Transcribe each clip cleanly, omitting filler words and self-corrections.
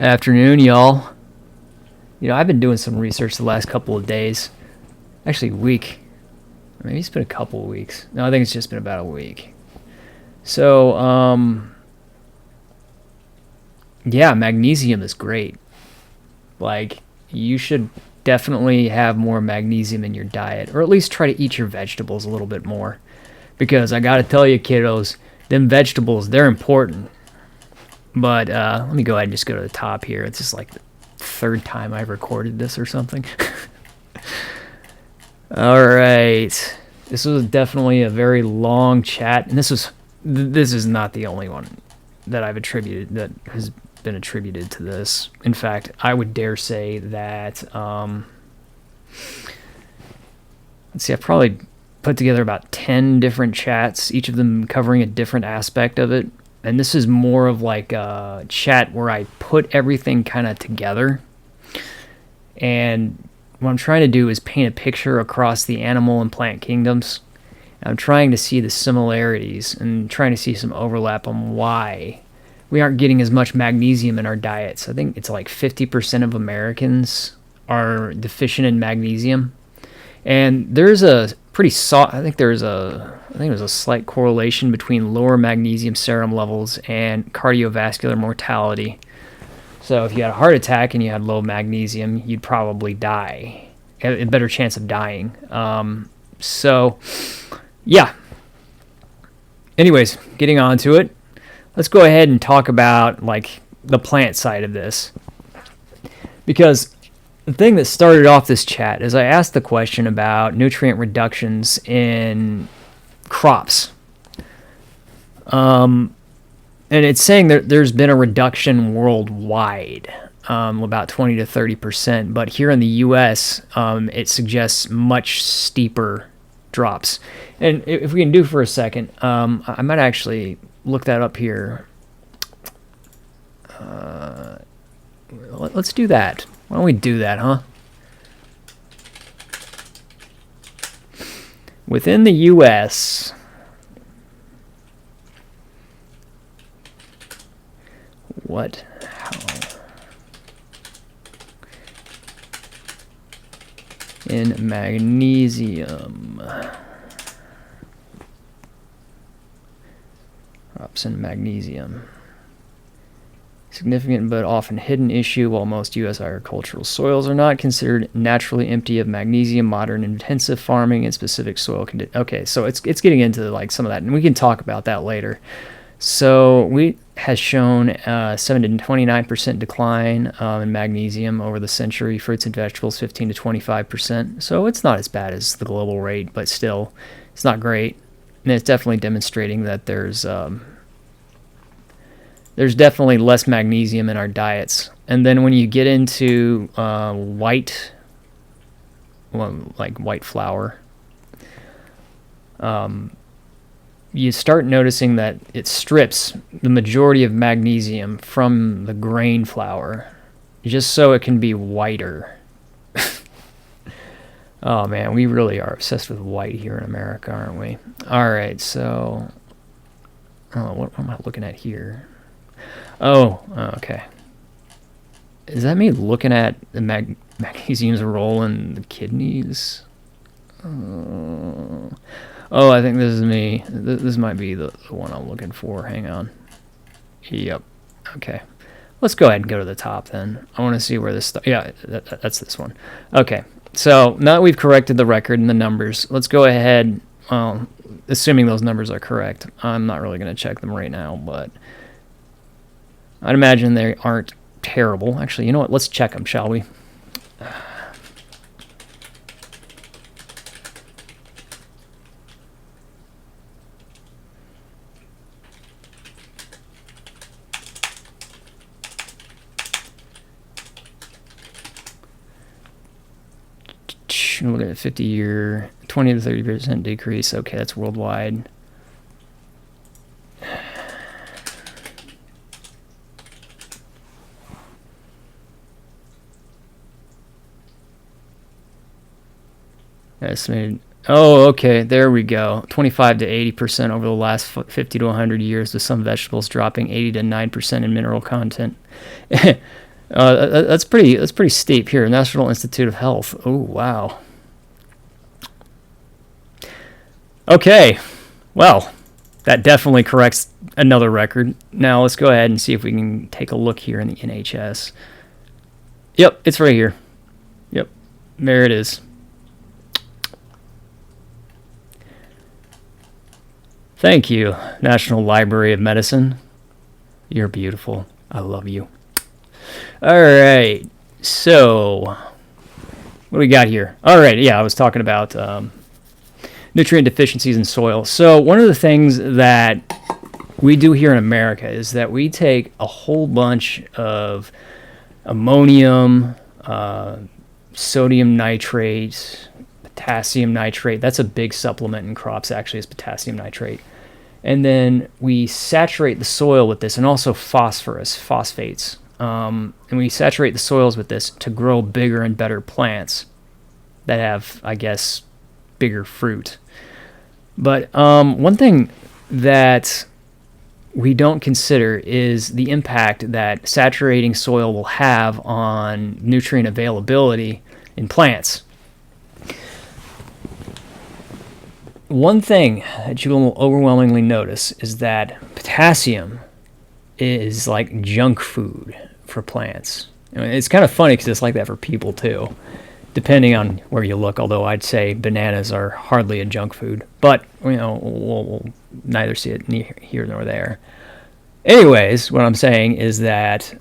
Afternoon, y'all. I've been doing some research the last couple of days. Actually, week. Or maybe it's been a couple of weeks. No, I think it's just been about a week. So, yeah, magnesium is great. Like, you should definitely have more magnesium in your diet, or at least try to eat your vegetables a little bit more. Because I gotta tell you, kiddos, them vegetables, they're important. But let me go ahead and just go to the top here. It's just like the third time I've recorded this or something. All right. This was definitely a very long chat, and this is not the only one that has been attributed to this. In fact, I would dare say that let's see, I've probably put together about 10 different chats, each of them covering a different aspect of it. And this is more of like a chat where I put everything kind of together. And what I'm trying to do is paint a picture across the animal and plant kingdoms. I'm trying to see the similarities and trying to see some overlap on why we aren't getting as much magnesium in our diets. I think it's like 50% of Americans are deficient in magnesium. And there's a pretty I think there's a slight correlation between lower magnesium serum levels and cardiovascular mortality. So if you had a heart attack and you had low magnesium, you'd probably die. Have a better chance of dying. So, yeah. Anyways, getting on to it. Let's go ahead and talk about like the plant side of this. Because the thing that started off this chat is I asked the question about nutrient reductions in crops. And it's saying that there's been a reduction worldwide, about 20 to 30%. But here in the U.S., it suggests much steeper drops. And if we can do for a second, I might actually look that up here. Let's do that. Why don't we do that, huh? Within the U.S., how in magnesium, drops in magnesium. Significant but often hidden issue. While most U.S. agricultural soils are not considered naturally empty of magnesium, modern intensive farming and specific soil conditions. Okay, so it's getting into like some of that, and we can talk about that later. So wheat has shown 7 to 29% decline in magnesium over the century. Fruits and vegetables 15 to 25%. So it's not as bad as the global rate, but still, it's not great, and it's definitely demonstrating that there's definitely less magnesium in our diets. And then when you get into white flour, you start noticing that it strips the majority of magnesium from the grain flour just so it can be whiter. Oh man, we really are obsessed with white here in America, aren't we? All right, so what am I looking at here? Oh, okay. Is that me looking at the magnesium's role in the kidneys? Oh, I think this is me. This might be the one I'm looking for. Hang on. Yep. Okay. Let's go ahead and go to the top then. I want to see where this... Yeah, that's this one. Okay. So now that we've corrected the record and the numbers, let's go ahead, assuming those numbers are correct. I'm not really going to check them right now, but I'd imagine they aren't terrible. Actually, you know what? Let's check them, shall we? Look at a 50-year, 20 to 30% decrease. Okay, that's worldwide. Estimated. Oh, okay, there we go. 25 to 80% over the last 50 to 100 years, with some vegetables dropping 80 to 9% in mineral content. That's pretty steep here. National Institute of Health. Oh wow. Okay, well, that definitely corrects another record. Now let's go ahead and see if we can take a look here in the NHS. Yep, it's right here. Yep, there it is. Thank you, National Library of Medicine. You're beautiful. I love you. All right, so what do we got here? All right, yeah, I was talking about nutrient deficiencies in soil. So one of the things that we do here in America is that we take a whole bunch of ammonium, sodium nitrate, potassium nitrate. That's a big supplement in crops, actually, is potassium nitrate. And then we saturate the soil with this, and also phosphates. And we saturate the soils with this to grow bigger and better plants that have, I guess, bigger fruit. But one thing that we don't consider is the impact that saturating soil will have on nutrient availability in plants. One thing that you will overwhelmingly notice is that potassium is like junk food for plants. I mean, it's kind of funny because it's like that for people too, depending on where you look, although I'd say bananas are hardly a junk food. But, we'll neither see it here nor there. Anyways, what I'm saying is that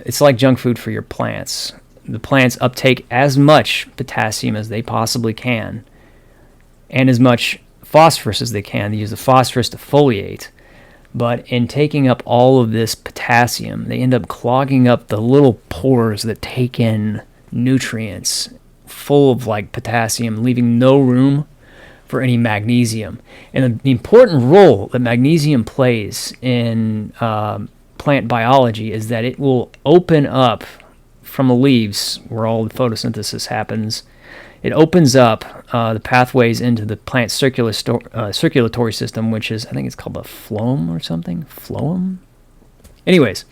it's like junk food for your plants. The plants uptake as much potassium as they possibly can, and as much phosphorus as they can. They use the phosphorus to foliate. But in taking up all of this potassium, they end up clogging up the little pores that take in nutrients full of like potassium, leaving no room for any magnesium. And the important role that magnesium plays in plant biology is that it will open up from the leaves where all the photosynthesis happens. It opens up the pathways into the plant's circulatory system, which is, I think it's called the phloem or something. Phloem? Anyways,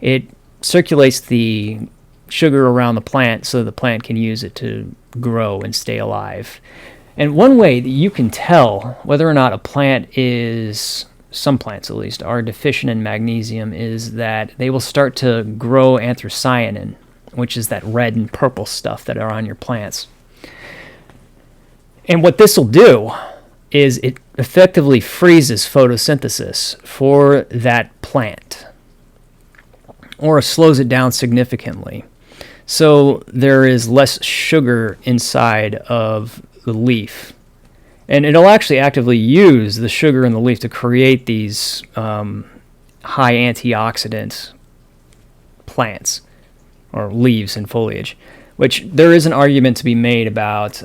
it circulates the sugar around the plant so the plant can use it to grow and stay alive. And one way that you can tell whether or not a plant is, some plants at least, are deficient in magnesium is that they will start to grow anthocyanin, which is that red and purple stuff that are on your plants. And what this will do is it effectively freezes photosynthesis for that plant, or slows it down significantly. So there is less sugar inside of the leaf. And it'll actually actively use the sugar in the leaf to create these high antioxidant plants, or leaves and foliage, which there is an argument to be made about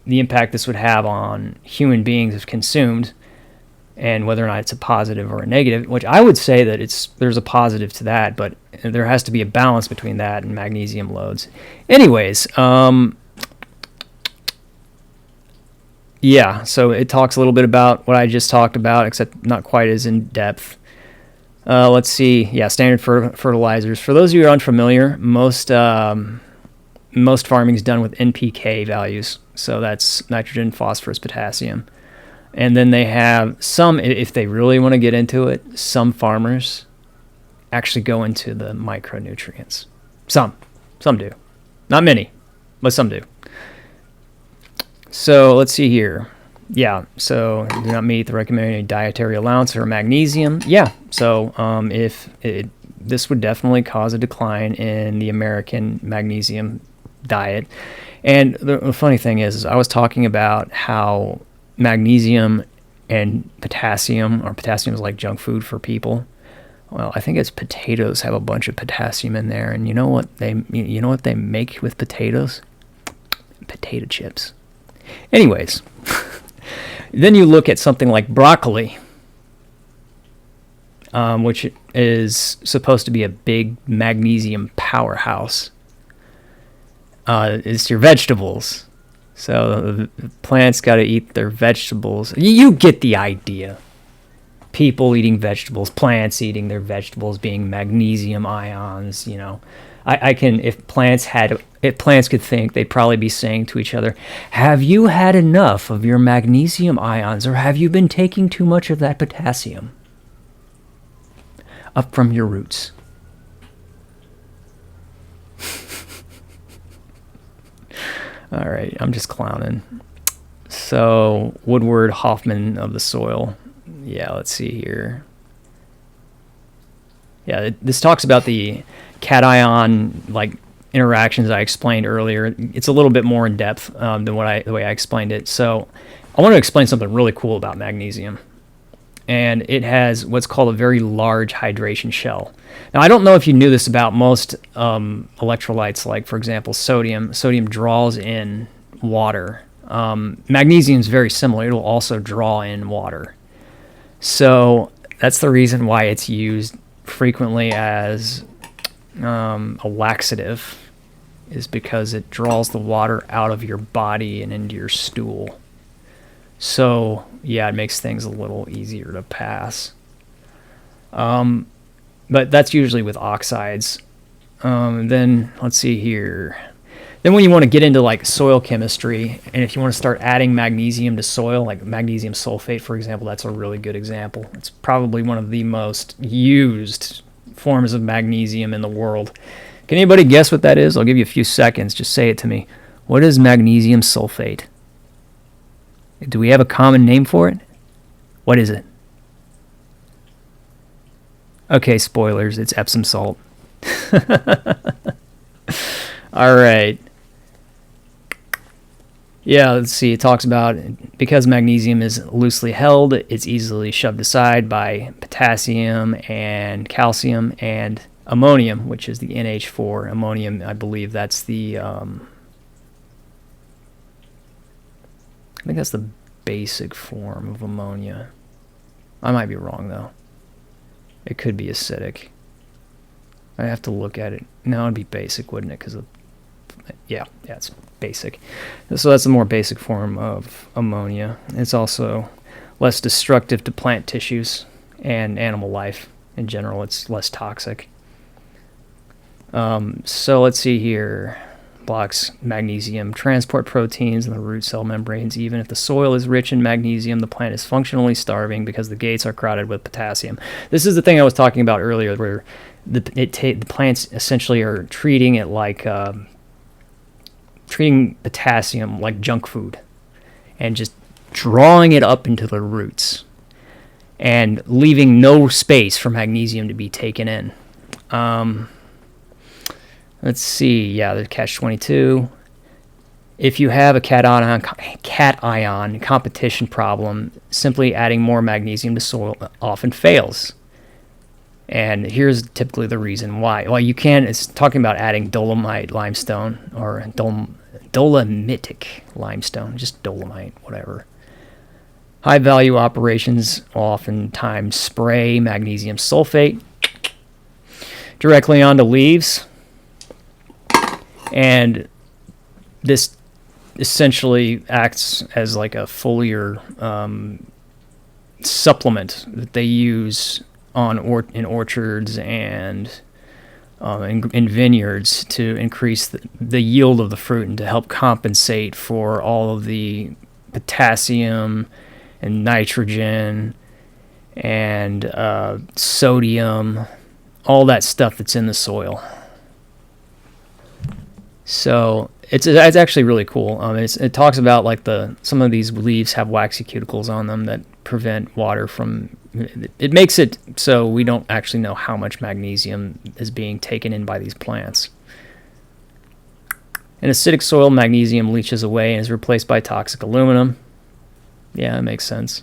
the impact this would have on human beings if consumed, and whether or not it's a positive or a negative, which I would say that there's a positive to that, but there has to be a balance between that and magnesium loads. Anyways, yeah, so it talks a little bit about what I just talked about, except not quite as in depth. Let's see. Yeah, standard fertilizers. For those of you who are unfamiliar, most farming is done with NPK values. So that's nitrogen, phosphorus, potassium. And then they have some, if they really want to get into it, some farmers actually go into the micronutrients. Some do. Not many, but some do. So let's see here. Yeah, so do not meet the recommended dietary allowance for magnesium. Yeah, so this would definitely cause a decline in the American magnesium diet. And the funny thing is I was talking about how magnesium and potassium, or potassium is like junk food for people. Well, I think it's potatoes have a bunch of potassium in there, and you know what they make with potatoes? Potato chips. Anyways, then you look at something like broccoli, which is supposed to be a big magnesium powerhouse. It's your vegetables. So the plants got to eat their vegetables. You get the idea. people eating vegetables, plants eating their vegetables being magnesium ions. I can, if plants could think, they'd probably be saying to each other, have you had enough of your magnesium ions, or have you been taking too much of that potassium up from your roots? All right, I'm just clowning. So, Woodward Hoffman of the soil. Yeah, let's see here. Yeah, this talks about the cation interactions I explained earlier. It's a little bit more in depth than the way I explained it. So, I want to explain something really cool about magnesium. And it has what's called a very large hydration shell. Now, I don't know if you knew this about most electrolytes, like, for example, sodium. Sodium draws in water. Magnesium is very similar. It'll also draw in water. So that's the reason why it's used frequently as a laxative, is because it draws the water out of your body and into your stool. So, yeah, it makes things a little easier to pass. But that's usually with oxides. Then, let's see here. Then when you want to get into soil chemistry, and if you want to start adding magnesium to soil, like magnesium sulfate, for example, that's a really good example. It's probably one of the most used forms of magnesium in the world. Can anybody guess what that is? I'll give you a few seconds. Just say it to me. What is magnesium sulfate? Do we have a common name for it? What is it? Okay, spoilers. It's Epsom salt. All right. Yeah, let's see. It talks about, because magnesium is loosely held, it's easily shoved aside by potassium and calcium and ammonium, which is the NH4. Ammonium, I believe that's the... I think that's the basic form of ammonia. I might be wrong, though. It could be acidic. I have to look at it. No, it'd be basic, wouldn't it? Because yeah, it's basic. So that's the more basic form of ammonia. It's also less destructive to plant tissues and animal life in general. It's less toxic. So let's see here. Blocks magnesium transport proteins in the root cell membranes. Even if the soil is rich in magnesium, the plant is functionally starving because the gates are crowded with potassium. This is the thing I was talking about earlier, where the plants essentially are treating it like treating potassium like junk food, and just drawing it up into the roots and leaving no space for magnesium to be taken in. Let's see. Yeah, the catch-22. If you have a cation competition problem, simply adding more magnesium to soil often fails. And here's typically the reason why. Well, you can. It's talking about adding dolomite limestone or dolomitic limestone, just dolomite, whatever. High-value operations oftentimes spray magnesium sulfate directly onto leaves. And this essentially acts as like a foliar supplement that they use in orchards and in vineyards to increase the yield of the fruit and to help compensate for all of the potassium and nitrogen and sodium, all that stuff that's in the soil. So it's actually really cool. It talks about some of these leaves have waxy cuticles on them that prevent water from. It makes it so we don't actually know how much magnesium is being taken in by these plants. In acidic soil, magnesium leaches away and is replaced by toxic aluminum. Yeah, that makes sense.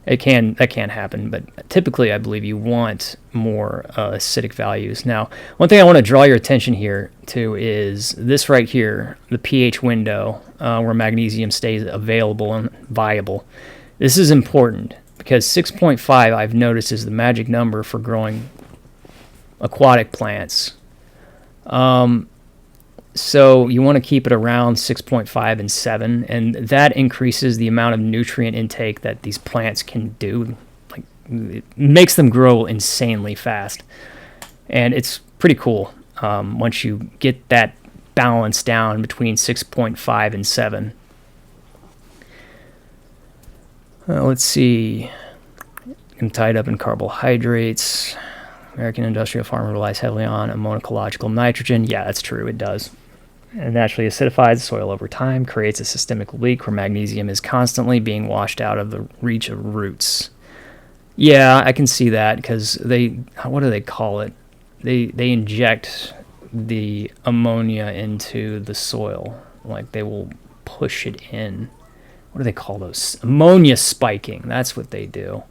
That can happen, but typically I believe you want more acidic values. Now, one thing I want to draw your attention here to is this right here, the pH window where magnesium stays available and viable. This is important because 6.5 I've noticed is the magic number for growing aquatic plants. So you want to keep it around 6.5 and 7, and that increases the amount of nutrient intake that these plants can do, like it makes them grow insanely fast. And it's pretty cool once you get that balance down between 6.5 and 7. Let's see. I'm tied up in carbohydrates. American industrial farmer relies heavily on ammonic nitrogen. Yeah, that's true. It does. It naturally acidifies the soil over time, creates a systemic leak where magnesium is constantly being washed out of the reach of roots. Yeah, I can see that because what do they call it? They inject the ammonia into the soil. Like they will push it in. What do they call those? Ammonia spiking. That's what they do.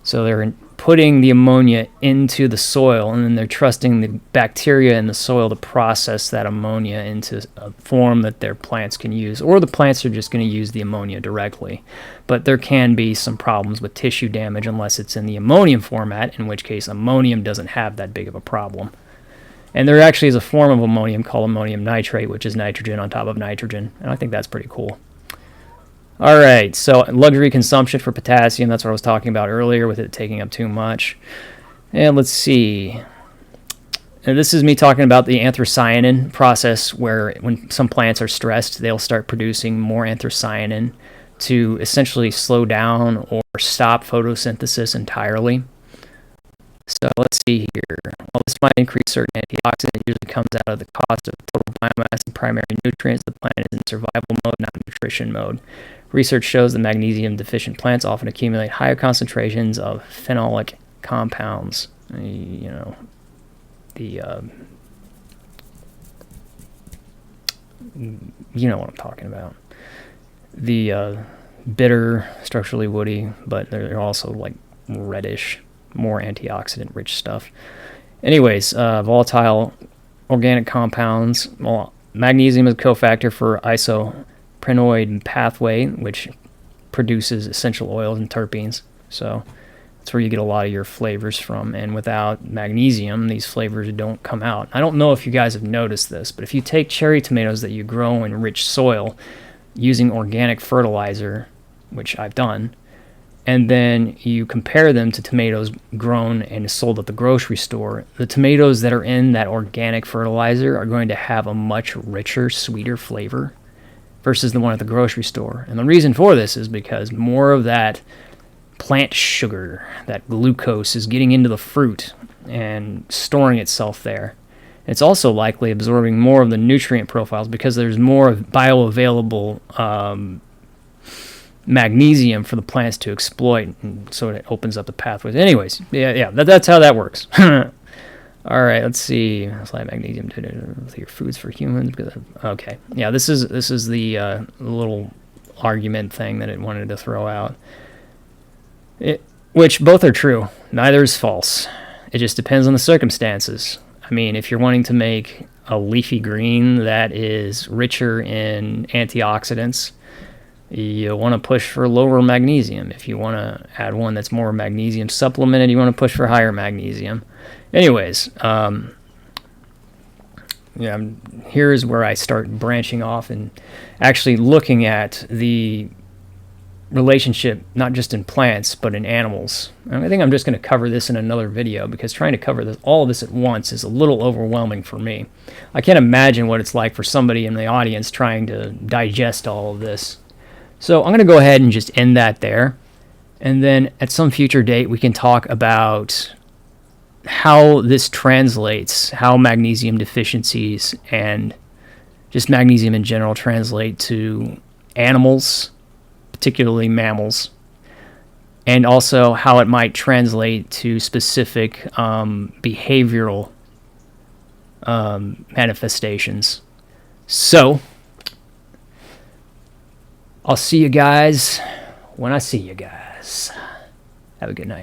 So they're putting the ammonia into the soil, and then they're trusting the bacteria in the soil to process that ammonia into a form that their plants can use. Or the plants are just going to use the ammonia directly. But there can be some problems with tissue damage unless it's in the ammonium format, in which case ammonium doesn't have that big of a problem. And there actually is a form of ammonium called ammonium nitrate, which is nitrogen on top of nitrogen. And I think that's pretty cool. All right, so luxury consumption for potassium, that's what I was talking about earlier with it taking up too much. And let's see. And this is me talking about the anthocyanin process where when some plants are stressed, they'll start producing more anthocyanin to essentially slow down or stop photosynthesis entirely. So let's see here. While this might increase certain antioxidant, it usually comes out of the cost of total biomass and primary nutrients. The plant is in survival mode, not nutrition mode. Research shows that magnesium-deficient plants often accumulate higher concentrations of phenolic compounds. You know, you know what I'm talking about. The bitter, structurally woody, but they're also like reddish, more antioxidant-rich stuff. Anyways, volatile organic compounds. Well, magnesium is a cofactor for isoprenoid pathway, which produces essential oils and terpenes. So that's where you get a lot of your flavors from. And without magnesium, these flavors don't come out. I don't know if you guys have noticed this, but if you take cherry tomatoes that you grow in rich soil using organic fertilizer, which I've done, and then you compare them to tomatoes grown and sold at the grocery store, the tomatoes that are in that organic fertilizer are going to have a much richer, sweeter flavor versus the one at the grocery store. And the reason for this is because more of that plant sugar, that glucose, is getting into the fruit and storing itself there. It's also likely absorbing more of the nutrient profiles because there's more bioavailable magnesium for the plants to exploit, and so it opens up the pathways. Anyways, that's how that works. All right, let's see. It's like magnesium with your foods for humans. Okay, yeah, this is the little argument thing that it wanted to throw out. Which both are true. Neither is false. It just depends on the circumstances. I mean, if you're wanting to make a leafy green that is richer in antioxidants, you want to push for lower magnesium. If you want to add one that's more magnesium supplemented, you want to push for higher magnesium. Anyways, here's where I start branching off and actually looking at the relationship, not just in plants, but in animals. And I think I'm just going to cover this in another video because trying to cover all of this at once is a little overwhelming for me. I can't imagine what it's like for somebody in the audience trying to digest all of this. So I'm going to go ahead and just end that there. And then at some future date, we can talk about how this translates, how magnesium deficiencies and just magnesium in general translate to animals, particularly mammals, and also how it might translate to specific behavioral manifestations. So I'll see you guys when I see you guys. Have a good night.